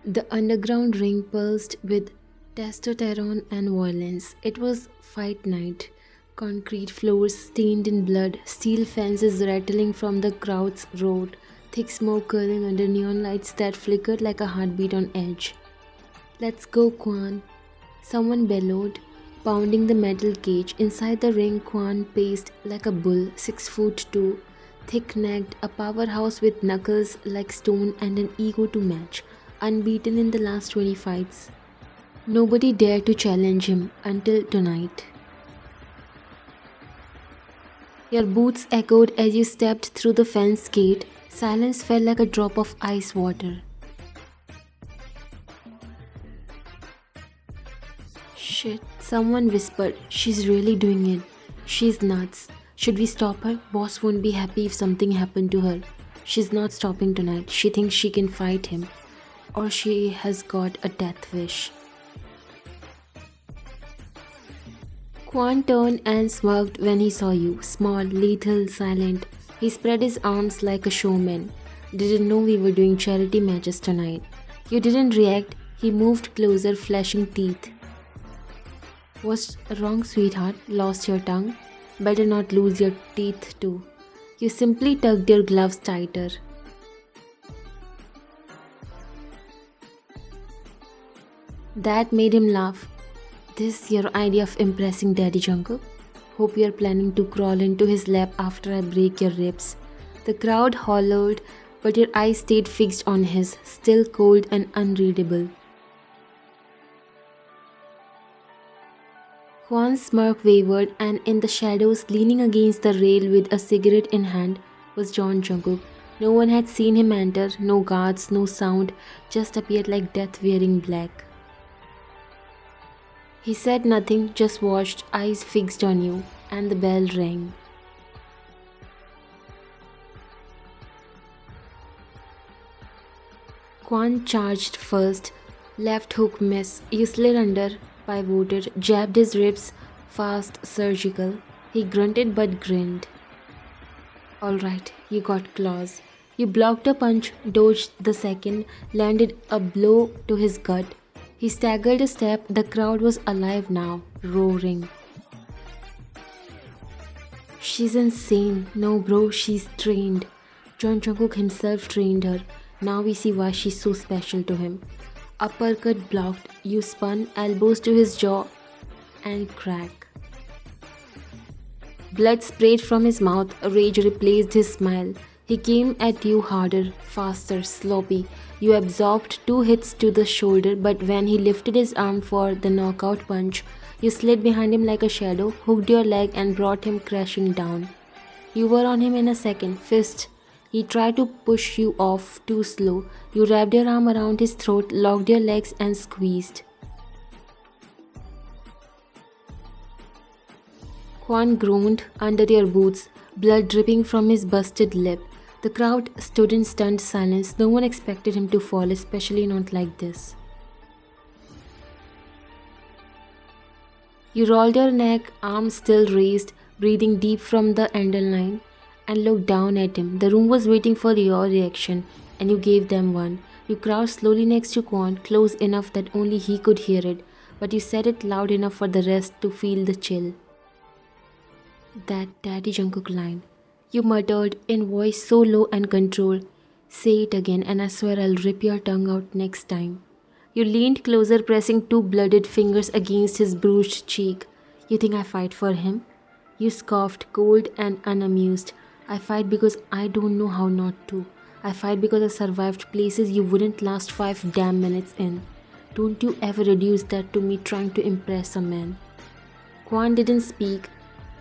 The underground ring pulsed with testosterone and violence. It was fight night. Concrete floors stained in blood, steel fences rattling from the crowd's roar, thick smoke curling under neon lights that flickered like a heartbeat on edge. Let's go, Kwan. Someone bellowed, pounding the metal cage. Inside the ring, Kwan paced like a bull, 6 foot 2, thick necked, a powerhouse with knuckles like stone and an ego to match, unbeaten in the last 20 fights. Nobody dared to challenge him until tonight. Your boots echoed as you stepped through the fence gate. Silence fell like a drop of ice water. Shit, someone whispered. She's really doing it. She's nuts. Should we stop her? Boss won't be happy if something happened to her. She's not stopping tonight. She thinks she can fight him. Or she has got a death wish. Quan turned and smirked when he saw you. Small, lethal, silent. He spread his arms like a showman. Didn't know we were doing charity matches tonight. You didn't react. He moved closer, flashing teeth. What's wrong, sweetheart? Lost your tongue? Better not lose your teeth too. You simply tugged your gloves tighter. That made him laugh. This your idea of impressing Daddy Junguk? Hope you're planning to crawl into his lap after I break your ribs. The crowd hollered, but your eyes stayed fixed on his, still cold and unreadable. Juan's smirk wavered, and in the shadows, leaning against the rail with a cigarette in hand, was John Jungkook. No one had seen him enter, no guards, no sound, just appeared like death wearing black. He said nothing, just watched, eyes fixed on you, and the bell rang. Quan charged first, left hook miss. You slid under, pivoted, jabbed his ribs, fast, surgical. He grunted but grinned. Alright, you got claws. You blocked a punch, dodged the second, landed a blow to his gut. He staggered a step. The crowd was alive now, roaring. She's insane. No bro, she's trained. John Jungkook himself trained her. Now we see why she's so special to him. Uppercut blocked. You spun, elbows to his jaw, and crack. Blood sprayed from his mouth. Rage replaced his smile. He came at you harder, faster, sloppy. You absorbed 2 hits to the shoulder, but when he lifted his arm for the knockout punch, you slid behind him like a shadow, hooked your leg and brought him crashing down. You were on him in a second, fist. He tried to push you off, too slow. You wrapped your arm around his throat, locked your legs and squeezed. Quan groaned under your boots, blood dripping from his busted lip. The crowd stood in stunned silence. No one expected him to fall, especially not like this. You rolled your neck, arms still raised, breathing deep from the underline, and looked down at him. The room was waiting for your reaction, and you gave them one. You crouched slowly next to Quan, close enough that only he could hear it, but you said it loud enough for the rest to feel the chill. That Daddy Jungkook line. You muttered in voice so low and controlled. Say it again and I swear I'll rip your tongue out next time. You leaned closer, pressing 2 blooded fingers against his bruised cheek. You think I fight for him? You scoffed, cold and unamused. I fight because I don't know how not to. I fight because I survived places you wouldn't last 5 damn minutes in. Don't you ever reduce that to me trying to impress a man. Quan didn't speak.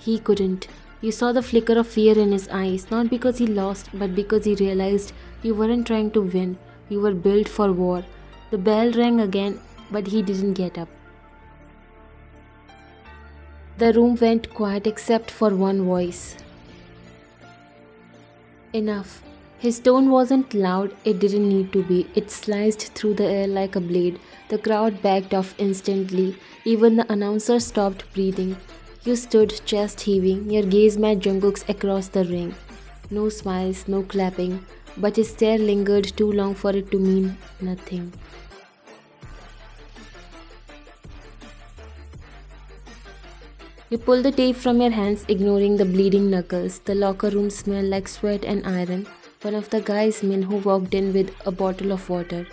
He couldn't. You saw the flicker of fear in his eyes, not because he lost, but because he realized you weren't trying to win. You were built for war. The bell rang again, but he didn't get up. The room went quiet except for one voice. Enough. His tone wasn't loud, it didn't need to be. It sliced through the air like a blade. The crowd backed off instantly. Even the announcer stopped breathing. You stood, chest heaving, your gaze met Jungkook's across the ring. No smiles, no clapping, but his stare lingered too long for it to mean nothing. You pull the tape from your hands, ignoring the bleeding knuckles. The locker room smelled like sweat and iron. One of the guys men who walked in with a bottle of water.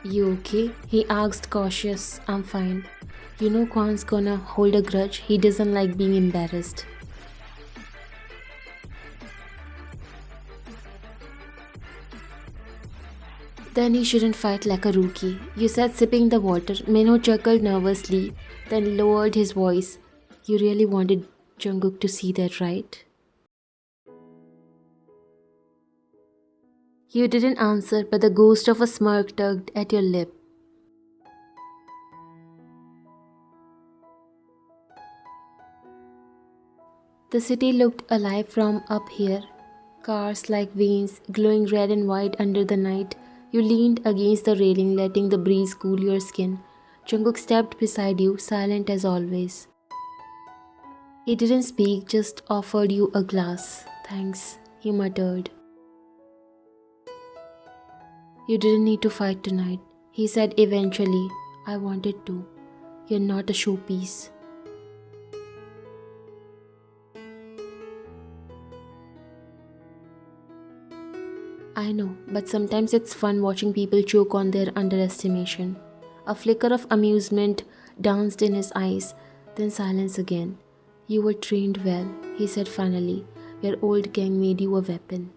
You okay? He asked cautious. I'm fine. You know Kwan's gonna hold a grudge. He doesn't like being embarrassed. Then he shouldn't fight like a rookie. You said, sipping the water. Minho chuckled nervously, then lowered his voice. You really wanted Junguk to see that, right? You didn't answer, but the ghost of a smirk tugged at your lip. The city looked alive from up here. Cars like veins, glowing red and white under the night. You leaned against the railing, letting the breeze cool your skin. Jungkook stepped beside you, silent as always. He didn't speak, just offered you a glass. Thanks, he muttered. You didn't need to fight tonight, he said eventually. I wanted to. You're not a showpiece. I know, but sometimes it's fun watching people choke on their underestimation. A flicker of amusement danced in his eyes, then silence again. You were trained well, he said finally. Your old gang made you a weapon.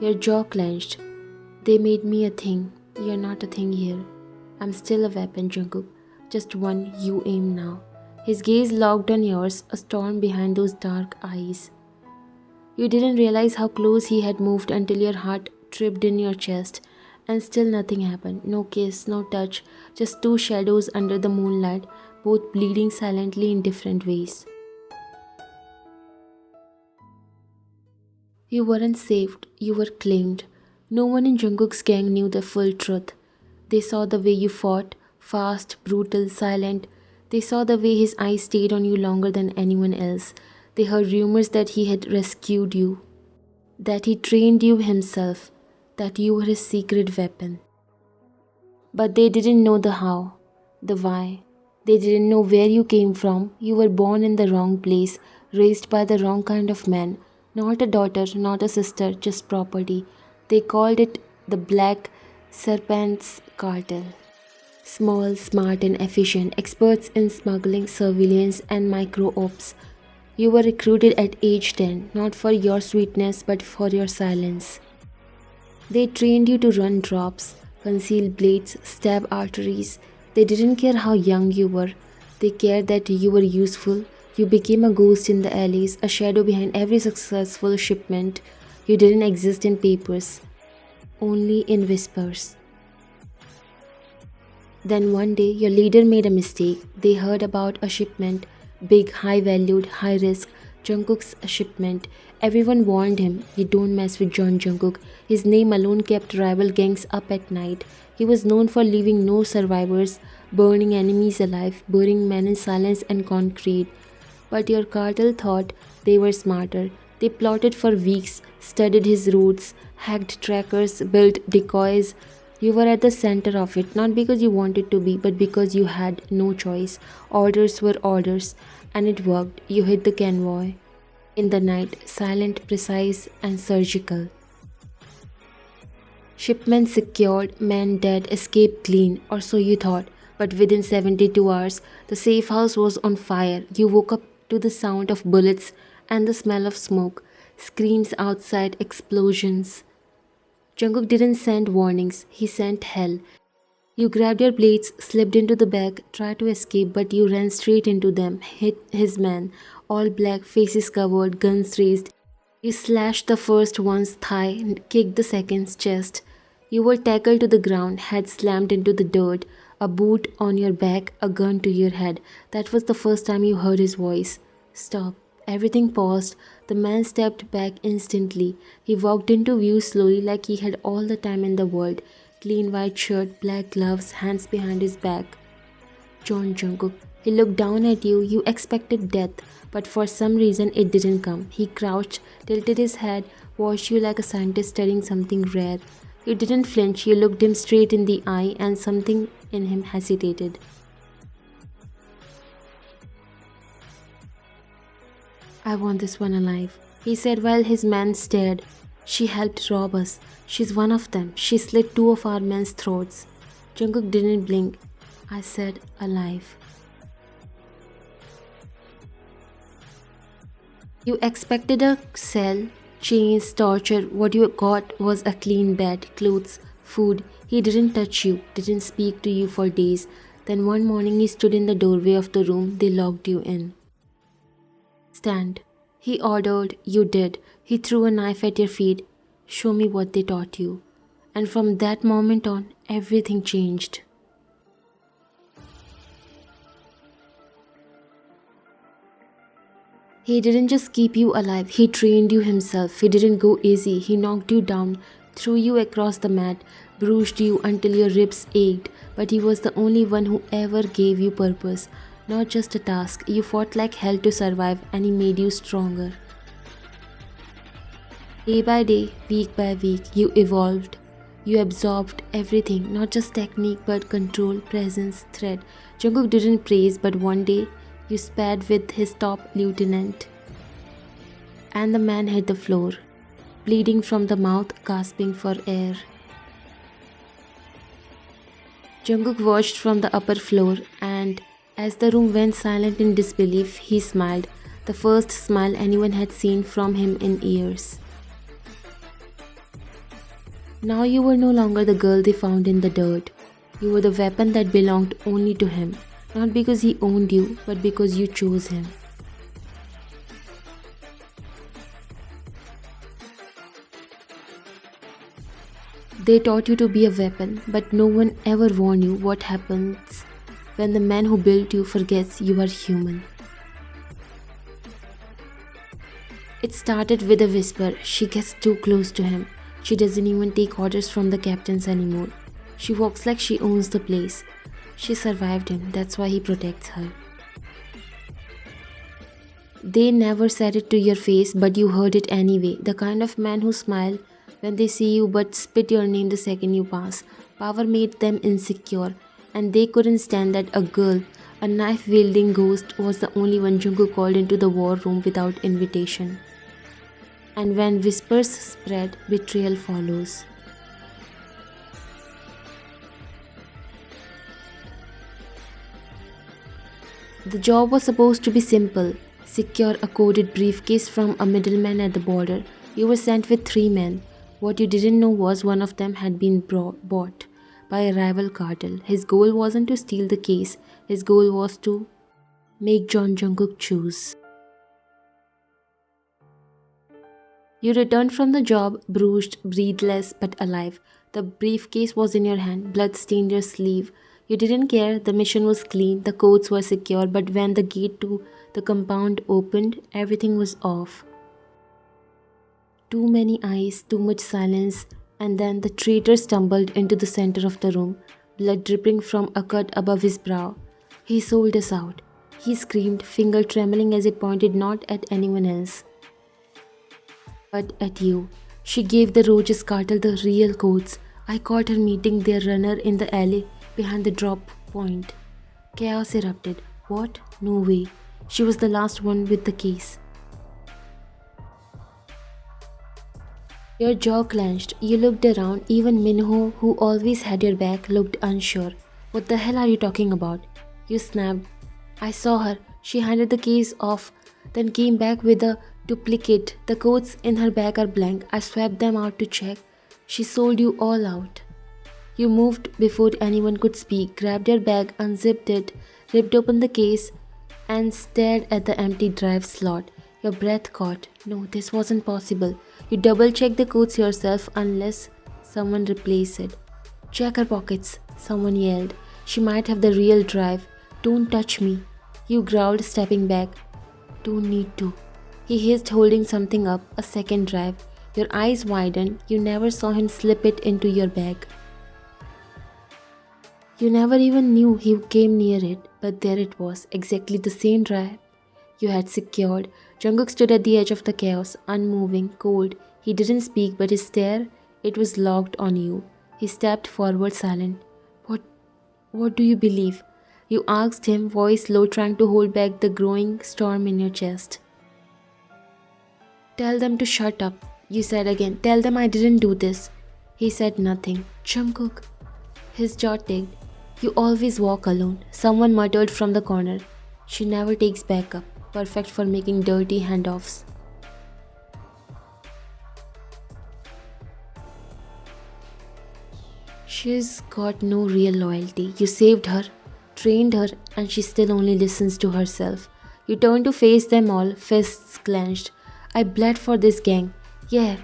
Your jaw clenched. They made me a thing. You're not a thing here. I'm still a weapon, Jungkook. Just one you aim now. His gaze locked on yours, a storm behind those dark eyes. You didn't realize how close he had moved until your heart tripped in your chest, and still nothing happened. No kiss, no touch, just two shadows under the moonlight, both bleeding silently in different ways. You weren't saved, you were claimed. No one in Jungkook's gang knew the full truth. They saw the way you fought, fast, brutal, silent. They saw the way his eyes stayed on you longer than anyone else. They heard rumors that he had rescued you, that he trained you himself, that you were his secret weapon. But they didn't know the how, the why. They didn't know where you came from. You were born in the wrong place, raised by the wrong kind of man. Not a daughter, not a sister, just property. They called it the Black Serpents Cartel. Small, smart and efficient, experts in smuggling, surveillance and micro-ops. You were recruited at age 10, not for your sweetness but for your silence. They trained you to run drops, conceal blades, stab arteries. They didn't care how young you were. They cared that you were useful. You became a ghost in the alleys, a shadow behind every successful shipment. You didn't exist in papers, only in whispers. Then one day, your leader made a mistake. They heard about a shipment, big, high-valued, high-risk, Jungkook's shipment. Everyone warned him, you don't mess with John Jungkook. His name alone kept rival gangs up at night. He was known for leaving no survivors, burning enemies alive, burying men in silence and concrete. But your cartel thought they were smarter. They plotted for weeks, studied his routes, hacked trackers, built decoys. You were at the center of it, not because you wanted to be, but because you had no choice. Orders were orders, and it worked. You hit the convoy. In the night, silent, precise, and surgical. Shipment secured, men dead, escape clean, or so you thought. But within 72 hours, the safe house was on fire. You woke up to the sound of bullets and the smell of smoke. Screams outside, explosions. Jungkook didn't send warnings, he sent hell. You grabbed your blades, slipped into the bag, tried to escape, but you ran straight into them, hit his man, all black, faces covered, guns raised. You slashed the first one's thigh and kicked the second's chest. You were tackled to the ground, head slammed into the dirt, a boot on your back, a gun to your head. That was the first time you heard his voice. Stop. Everything paused. The man stepped back instantly. He walked into view slowly like he had all the time in the world. Clean white shirt, black gloves, hands behind his back. John Jungkook. He looked down at you. You expected death, but for some reason it didn't come. He crouched, tilted his head, watched you like a scientist studying something rare. You didn't flinch. You looked him straight in the eye and something in him hesitated. I want this one alive, he said while his men stared. She helped rob us. She's one of them. She slit two of our men's throats. Jungkook didn't blink. I said, alive. You expected a cell, chains, torture. What you got was a clean bed, clothes, food. He didn't touch you, didn't speak to you for days. Then one morning he stood in the doorway of the room. They locked you in. Stand. He ordered. You did. He threw a knife at your feet. Show me what they taught you. And from that moment on, everything changed. He didn't just keep you alive, he trained you himself. He didn't go easy, he knocked you down, threw you across the mat, bruised you until your ribs ached. But he was the only one who ever gave you purpose, not just a task. You fought like hell to survive, and he made you stronger. Day by day, week by week, you evolved. You absorbed everything, not just technique but control, presence, threat. Jungkook didn't praise, but one day you spat with his top lieutenant, and the man hit the floor, bleeding from the mouth, gasping for air. Jungkook watched from the upper floor, and as the room went silent in disbelief, he smiled, the first smile anyone had seen from him in years. Now you were no longer the girl they found in the dirt. You were the weapon that belonged only to him, not because he owned you, but because you chose him. They taught you to be a weapon, but no one ever warned you what happens when the man who built you forgets you are human. It started with a whisper. She gets too close to him. She doesn't even take orders from the captains anymore. She walks like she owns the place. She survived him, that's why he protects her. They never said it to your face, but you heard it anyway. The kind of men who smile when they see you but spit your name the second you pass. Power made them insecure, and they couldn't stand that a girl, a knife-wielding ghost, was the only one Jungkook called into the war room without invitation. And when whispers spread, betrayal follows. The job was supposed to be simple. Secure a coded briefcase from a middleman at the border. You were sent with 3 men. What you didn't know was one of them had been bought by a rival cartel. His goal wasn't to steal the case. His goal was to make John Jungkook choose. You returned from the job, bruised, breathless, but alive. The briefcase was in your hand, blood stained your sleeve. You didn't care, the mission was clean, the codes were secure, but when the gate to the compound opened, everything was off. Too many eyes, too much silence, and then the traitor stumbled into the center of the room, blood dripping from a cut above his brow. He sold us out. He screamed, finger trembling as it pointed not at anyone else, but at you. She gave the Roaches cartel the real codes. I caught her meeting their runner in the alley behind the drop point. Chaos erupted. What? No way. She was the last one with the case. Your jaw clenched. You looked around. Even Minho, who always had your back, looked unsure. What the hell are you talking about? You snapped. I saw her. She handed the case off, then came back with a duplicate. The codes in her bag are blank. I swapped them out to check. She sold you all out. You moved before anyone could speak, grabbed your bag, unzipped it, ripped open the case, and stared at the empty drive slot. Your breath caught. No, this wasn't possible. You double-checked the codes yourself unless someone replaced it. Check her pockets, someone yelled. She might have the real drive. Don't touch me. You growled, stepping back. Don't need to. He hissed, holding something up, a second drive. Your eyes widened. You never saw him slip it into your bag. You never even knew he came near it, but there it was, exactly the same drive you had secured. Jungkook stood at the edge of the chaos, unmoving, cold. He didn't speak, but his stare, it was locked on you. He stepped forward, silent. What do you believe? You asked him, voice low, trying to hold back the growing storm in your chest. Tell them to shut up, you said again. Tell them I didn't do this. He said nothing. Jungkook. His jaw ticked. You always walk alone, someone muttered from the corner. She never takes backup, perfect for making dirty handoffs. She's got no real loyalty. You saved her, trained her, and she still only listens to herself. You turn to face them all, fists clenched. I bled for this gang. Yeah.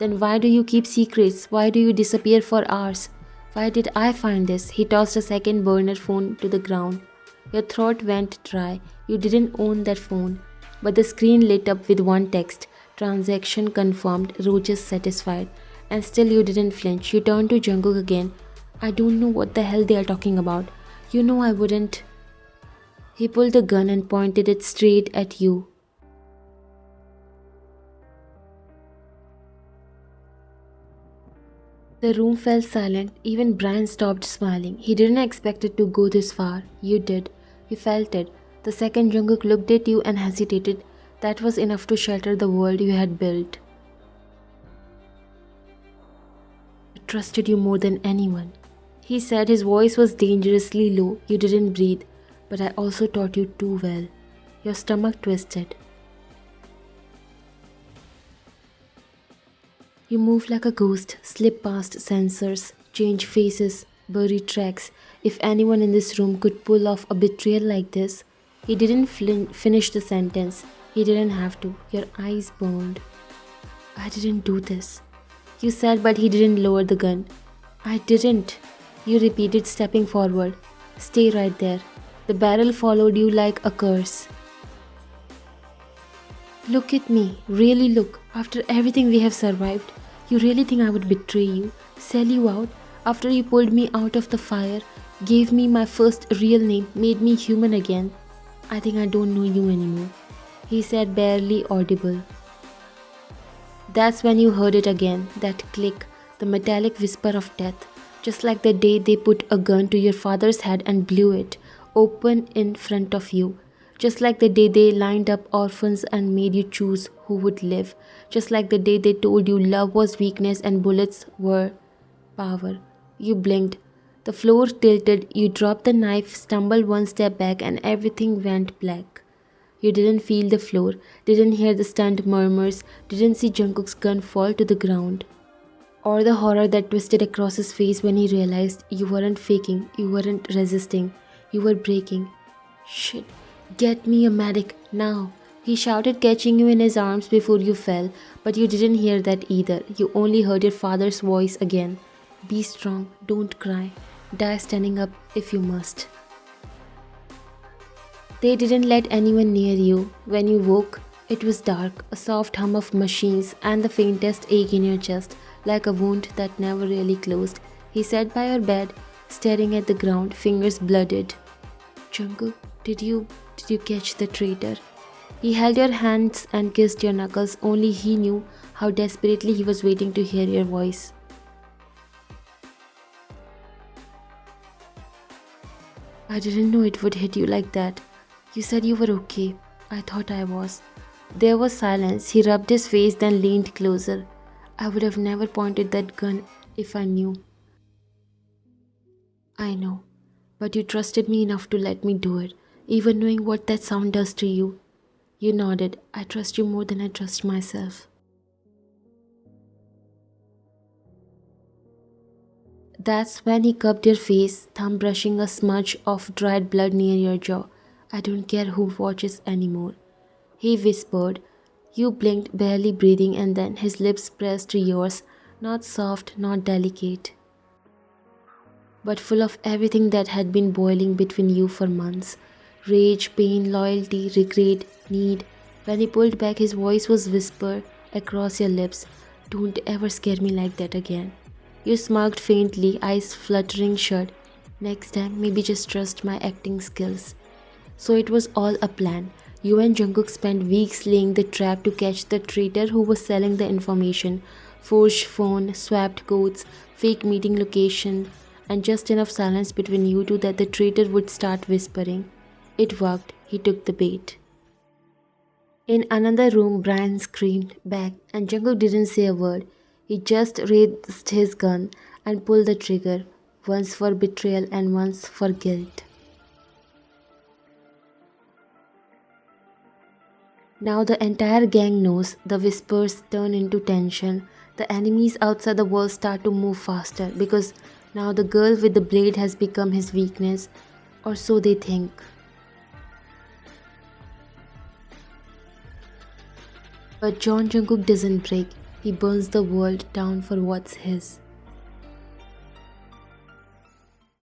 Then why do you keep secrets? Why do you disappear for hours? Why did I find this? He tossed a second burner phone to the ground. Your throat went dry. You didn't own that phone. But the screen lit up with one text. Transaction confirmed, Roaches satisfied. And still you didn't flinch. You turned to Jungkook again. I don't know what the hell they are talking about. You know I wouldn't. He pulled the gun and pointed it straight at you. The room fell silent. Even Brian stopped smiling. He didn't expect it to go this far. You did. You felt it. The second Jungkook looked at you and hesitated, that was enough to shatter the world you had built. I trusted you more than anyone. He said. His voice was dangerously low. You didn't breathe. But I also taught you too well. Your stomach twisted. You moved like a ghost, slip past sensors, change faces, bury tracks. If anyone in this room could pull off a betrayal like this. He didn't finish the sentence. He didn't have to. Your eyes burned. I didn't do this. You said, but he didn't lower the gun. I didn't. You repeated, stepping forward. Stay right there. The barrel followed you like a curse. Look at me. Really look. After everything we have survived, you really think I would betray you, sell you out, after you pulled me out of the fire, gave me my first real name, made me human again? I think I don't know you anymore. He said, barely audible. That's when you heard it again, that click, the metallic whisper of death, just like the day they put a gun to your father's head and blew it open in front of you. Just like the day they lined up orphans and made you choose who would live. Just like the day they told you love was weakness and bullets were power. You blinked. The floor tilted. You dropped the knife, stumbled one step back, and everything went black. You didn't feel the floor, didn't hear the stunned murmurs, didn't see Jungkook's gun fall to the ground. Or the horror that twisted across his face when he realized you weren't faking, you weren't resisting, you were breaking. Shit. Get me a medic, now. He shouted, catching you in his arms before you fell, but you didn't hear that either. You only heard your father's voice again. Be strong, don't cry. Die standing up if you must. They didn't let anyone near you. When you woke, it was dark, a soft hum of machines and the faintest ache in your chest, like a wound that never really closed. He sat by your bed, staring at the ground, fingers blooded. Jungkook, did you catch the traitor? He held your hands and kissed your knuckles. Only he knew how desperately he was waiting to hear your voice. I didn't know it would hit you like that. You said you were okay. I thought I was. There was silence. He rubbed his face, then leaned closer. I would have never pointed that gun if I knew. I know. But you trusted me enough to let me do it, even knowing what that sound does to you. You nodded. I trust you more than I trust myself. That's when he cupped your face, thumb brushing a smudge of dried blood near your jaw. I don't care who watches anymore. He whispered. You blinked, barely breathing, and then his lips pressed to yours, not soft, not delicate, but full of everything that had been boiling between you for months. Rage, pain, loyalty, regret, need. When he pulled back, his voice was whispered across your lips. Don't ever scare me like that again. You smirked faintly, eyes fluttering shut. Next time, maybe just trust my acting skills. So it was all a plan. You and Jungkook spent weeks laying the trap to catch the traitor who was selling the information. Forged phone, swapped codes, fake meeting location, and just enough silence between you two that the traitor would start whispering. It worked. He took the bait. In another room, Brian screamed back, and Jungkook didn't say a word. He just raised his gun and pulled the trigger, once for betrayal and once for guilt. Now the entire gang knows. The whispers turn into tension. The enemies outside the wall start to move faster because now the girl with the blade has become his weakness, or so they think. But John Jungkook doesn't break. He burns the world down for what's his.